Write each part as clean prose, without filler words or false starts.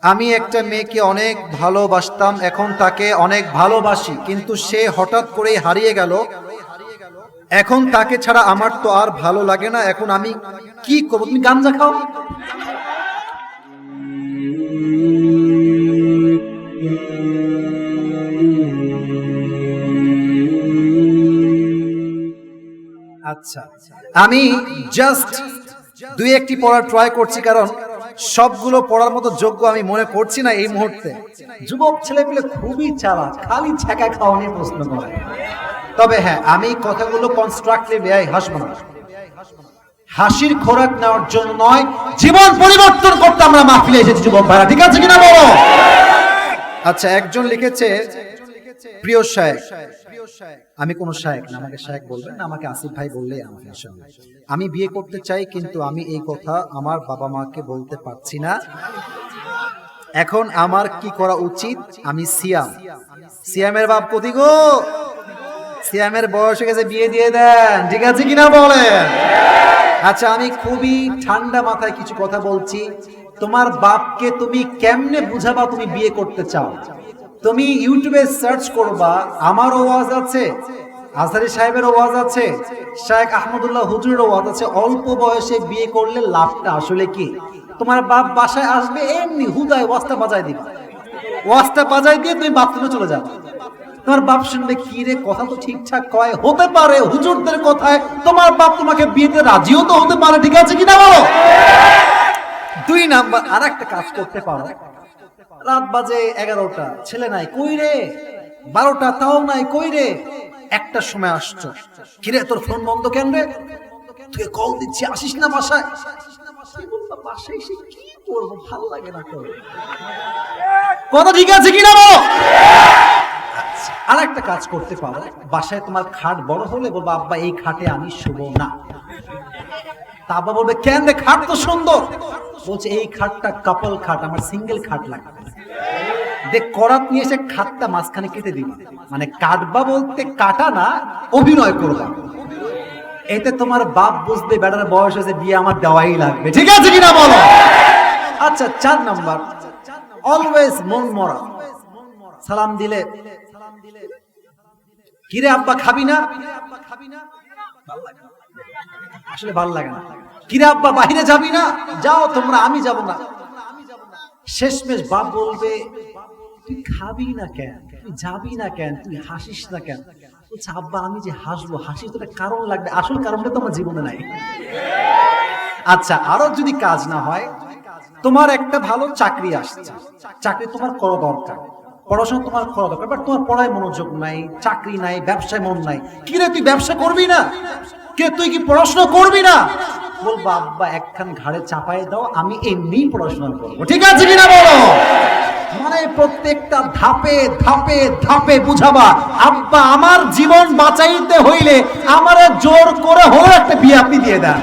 আমি একটা মেয়েকে অনেক ভালোবাসতাম, এখন তাকে অনেক ভালোবাসি, কিন্তু সে হঠাৎ করেই হারিয়ে গেল। এখন তাকে ছাড়া আমার তো আর ভালো লাগে না। এখন আমি কি করব? তুমি গাঞ্জা খাও? আচ্ছা, আমি জাস্ট দুই একটি পড়া ট্রাই করছি, কারণ সবগুলো পড়ার মতো যোগ্য আমি মনে করছি না এই মুহূর্তে। যুবক ছেলেপেলে খুবই চালাক, খালি ছ্যাঁকা খাওয়া নিয়ে প্রশ্ন করে। তবে হ্যাঁ, আমি কথাগুলো কনস্ট্রাক্টিভ, হাসবো না। হাসির খোরাক নেওয়ার জন্য নয়, জীবন পরিবর্তন করতে আমরা মাহফিলে এসেছি যুবক ভাইরা, ঠিক আছে কিনা বলো? আচ্ছা, একজন লিখেছে, প্রিয় শায়েখ, আমি কোন শায়েখ না, আমাকে শায়েখ বলবেন না, আমাকে আসিফ ভাই বললেই আমাকে ইনশাআল্লাহ। আমি বিয়ে করতে চাই, কিন্তু আমি এই কথা আমার বাবা মাকে বলতে পারছি না। এখন আমার কি করা উচিত? আমি সিয়ামের বাপ কোথি গো? সিয়ামের বয়স হয়ে গেছে, বিয়ে দিয়ে দেন, ঠিক আছে কিনা বলেন? আচ্ছা, আমি খুবই ঠান্ডা মাথায় কিছু কথা বলছি। তোমার বাপকে তুমি কেমনে বুঝাবা তুমি বিয়ে করতে চাও? তুমি ইউটিউবে সার্চ করবা, আমার ওয়াজ আছে, আজহারি সাহেবের ওয়াজ আছে, শায়েখ আহমদুল্লাহ হুজুরের ওয়াজ আছে, অল্প বয়সে বিয়ে করলে লাভটা আসলে কি। তোমার বাপ বাসায় আসবে, এমনি হুদায় ওয়াজটা বাজায় দিবে, ওয়াজটা বাজায় দিয়ে তুমি বাথরুমে চলে যাবে। তোমার বাপ শুনবে, কি রে, কথা তো ঠিকঠাক কয়, হতে পারে হুজুরদের কথায় তোমার বাপ তোমাকে বিয়েতে রাজিও তো হতে পারে, ঠিক আছে কিনা বলো? দুই নাম্বার, আর একটা কাজ করতে পারো। রাত বাজে 11টা, ছেলে নাই, কই রে? 12টা, তাও নাই, কই রে? একটার সময় আসছো, কিরে তোর ফোন বন্ধ কেন রে? তুই কল দিচ্ছি, আসিস না বাসায়? বাসায় এসে কি করবো, ভাল লাগে না তোর কথা, ঠিক আছে কিনা বলো? আর একটা কাজ করতে পারো, বাসায় তোমার খাট বড় হলে বলবো, আব্বা এই খাটে আমি শুবো না। তা আব্বা বলবে, কেন রে, খাট তো সুন্দর। বলছে, এই খাটটা কাপল খাট, আমার সিঙ্গেল খাট লাগবে। দেখ, করাত নিয়ে এসে খাটটা মাঝখানে কেটে দিবা, মানে কাটবা বলতে কাটা না, অভিনয় করবা। এতে তোমার বাপ বুঝবে বেটার বয়স হয়েছে, বিয়ে আমার দেওয়াই লাগবে, ঠিক আছে কিনা বলো? আচ্ছা, 4 নাম্বার, অলওয়েজ মন মরা। সালাম দিলে, কিরে আব্বা খাবি না? আসলে ভালো লাগে না। কিরে আব্বা বাহিরে যাবি না? যাও তোমরা, আমি যাব না। শেষমেশ বাপ বলবে, তুই খাবি না কেন, তুই যাবি না কেন, তুই হাসিস না কেন? বলছে, আব্বা আমি যে হাসবো, হাসির তো একটা কারণ লাগবে, আসল কারণটা তো আমার জীবনে নাই। আচ্ছা, আরো যদি কাজ না হয়, তোমার একটা ভালো চাকরি আসছে, চাকরি তোমার করা দরকার, পড়াশোনা তোমার করা দরকার, বাট তোমার পড়ায় মনোযোগ নাই, চাকরি নাই, ব্যবসায় মন নাই। কি রে, তুই ব্যবসা করবি না? কে, তুই কি পড়াশোনা করবি না? বলবো, আব্বা একখান ঘাড়ে চাপাই দাও, আমি এমনি পড়াশোনা করবো, ঠিক আছে কিনা বলো? মানে প্রত্যেকটা ধাপে ধাপে ধাপে বুঝাবা, আব্বা আমার জীবন বাঁচাইতে হইলে আমারে জোর করে হলো একটা বিয়ে আপনি দিয়ে দেন।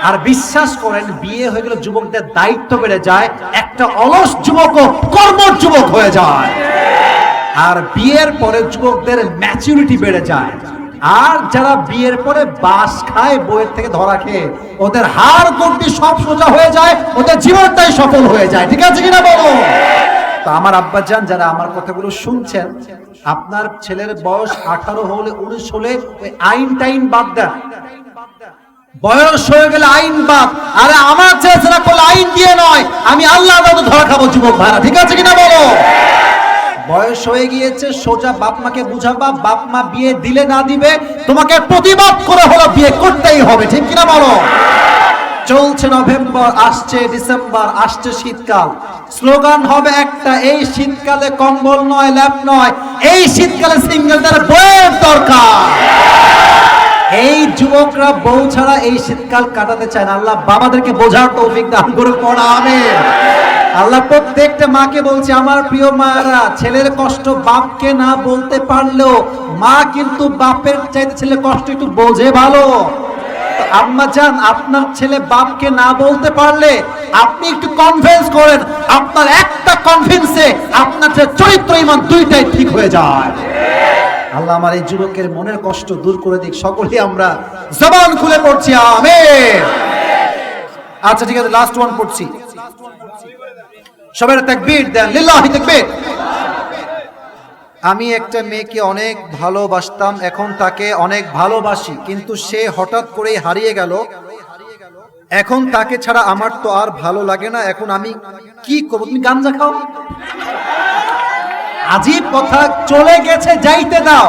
আর বিশ্বাস করেন, বিয়ে হয়ে গেলে যুবকদের দায়িত্ব বেড়ে যায়, একটা অলস যুবকও কর্মঠ যুবক হয়ে যায়। আর বিয়ের পরে যুবকদের ম্যাচুরিটি বেড়ে যায়। আর যারা বিয়ের পরে বাস খায়, বইয়ের থেকে ধরা খেয়ে, ওদের হাড় গন্ডি সব সোজা হয়ে যায়, ওদের জীবনটাই সফল হয়ে যায়, ঠিক আছে কিনা বলো? তো আমার আব্বাজান, যারা আমার কথাগুলো শুনছেন, আপনার ছেলের বয়স 18 হলে, 19 হলে ওই আইন টাইন বাদ দেন। বয়স হয়ে গেলে আইন বাদ। আরে আমার ছেলেরা করলে আইন দিয়ে নয়, আমি আল্লাহ ধরা খাবো যুবক ভাইরা, ঠিক আছে কিনা বলো? বয়স হয়ে গিয়েছে, সোজা বাপ মাকে বুঝাবা, বাপ মা বিয়ে দিলে না দিবে, তোমাকে প্রতিবাদ করে হলো বিয়ে করতেই হবে, ঠিক কিনা বলো? চলছে নভেম্বর, আসছে ডিসেম্বর, আসছে শীতকাল, স্লোগান হবে একটা, এই শীতকালে কম্বল নয়, ল্যাপ নয়, এই শীতকালে সিঙ্গেলদের বইয়ের দরকার। এই যুবকরা বউ ছাড়া এই শীতকাল কাটাতে চায় না। আল্লাহ বাবাদেরকে বোঝার তৌফিক দান করে পড়া, আমিন। আল্লাহ প্রত্যেকটা মাকে বলছে, আমার প্রিয় মায়েরা, ছেলের কষ্ট বাপকে না বলতে পারলেও মা কিন্তু বাপের চাইতে ছেলে কষ্ট একটু বোঝে ভালো। আম্মা জান, আপনার ছেলে বাপকে না বলতে পারলে আপনি একটু কনভিন্স করেন, আপনার একটা কনভিন্সে আপনার চরিত্র ইমান দুইটাই ঠিক হয়ে যায়। আল্লাহ আমার এই যুবকের মনের কষ্ট দূর করে দিক। সকলেই আমরা জবান খুলে পড়ছি আমিন। আচ্ছা ঠিক আছে, লাস্ট ওয়ান পড়ছি। সবাই তাকবীর দেন, লিল্লাহি তাকবীর। আমি একটা মেয়েকে অনেক ভালোবাসতাম, এখন তাকে অনেক ভালোবাসি, কিন্তু সে হঠাৎ করেই হারিয়ে গেল। এখন তাকে ছাড়া আমার তো আর ভালো লাগে না, এখন আমি কি করব? তুমি গাঞ্জা খাও? আজীব কথা, চলে গেছে, যাইতে দাও।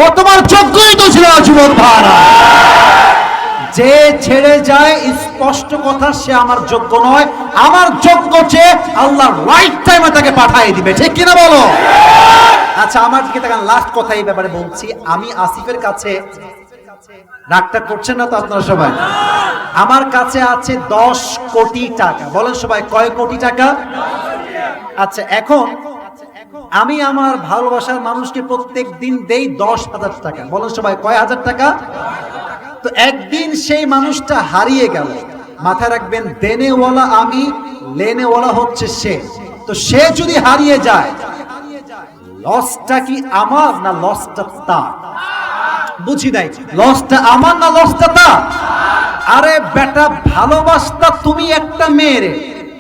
ও তোমার যোগ্যই তো ছিল না যুবক ভাইরা। যে ছেড়ে যায়, স্পষ্ট কথা, সে আমার যোগ্য নয়। আমার যোগ্য যে আল্লাহ রাইট টাইমে তাকে পাঠিয়ে দিবে, ঠিক কিনা বলো? আচ্ছা, আমার দিকে তাকান, লাস্ট কথা এই ব্যাপারে বলছি। আমি আসিফের কাছে, রাগটা করছেন না তো আপনারা সবাই? আমার কাছে আছে 10 কোটি টাকা। বলেন সবাই, কয় কোটি টাকা? আচ্ছা, এখন আমি আমার ভালোবাসার মানুষকে প্রত্যেক দিন দেই 10,000 টাকা। বলেন সবাই, কয় হাজার টাকা? তো একদিন সেই মানুষটা হারিয়ে গেল। মাথায় রাখবেন, দেনেওয়ালা আমি, লেনেওয়ালা হচ্ছে সে। তো সে যদি হারিয়ে যায়, লসটা কি আমার না লসটা তার? বুঝি নাই, লসটা আমার না লসটা তার? আরে বেটা, ভালোবাসতা তুমি একটা মেয়েরে,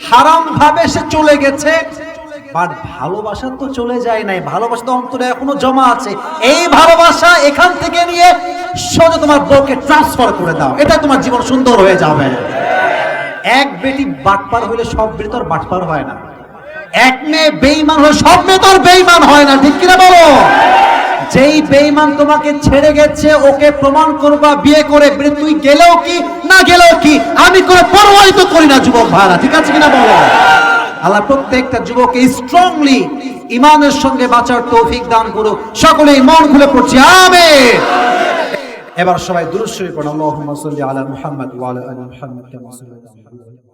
হারাম ভাবে সে চলে গেছে, বাট ভালোবাসা তো চলে যায় নাই, ভালোবাসা তো অন্তরে এখনো জমা আছে। এই ভালোবাসা এখান থেকে নিয়ে সোজা তোমার বউকে ট্রান্সফার করে দাও, এটা তোমার জীবন সুন্দর হয়ে যাবে। এক বেটি বাটপার হইলে সব বেটি তো আর বাটপার হয় না। এক মেয়ে বেঈমান হলে সব মেয়ে তো আর বেঈমান হয় না, ঠিক কিনা বলো? যেই বেঈমান তোমাকে ছেড়ে গেছে, ওকে প্রমাণ করবা বিয়ে করে। তুই গেলেও কি না গেলেও কি, আমি কোনো পরোয়াই তো করি না যুবক ভাইরা, ঠিক আছে কিনা বলো? আল্লাহ প্রত্যেকটা যুবককে স্ট্রংলি ঈমানের সঙ্গে বাঁচার তৌফিক দান করুক। সকলেই মন খুলে পড়ছি আমিন। এবার সবাই দুরূদ শরীফ পড়ুন। আল্লাহুম্মা সাল্লি আলা মুহাম্মাদ ওয়া আলা আলি মুহাম্মাদ কামা সাল্লাইতা আলা ইব্রাহিম।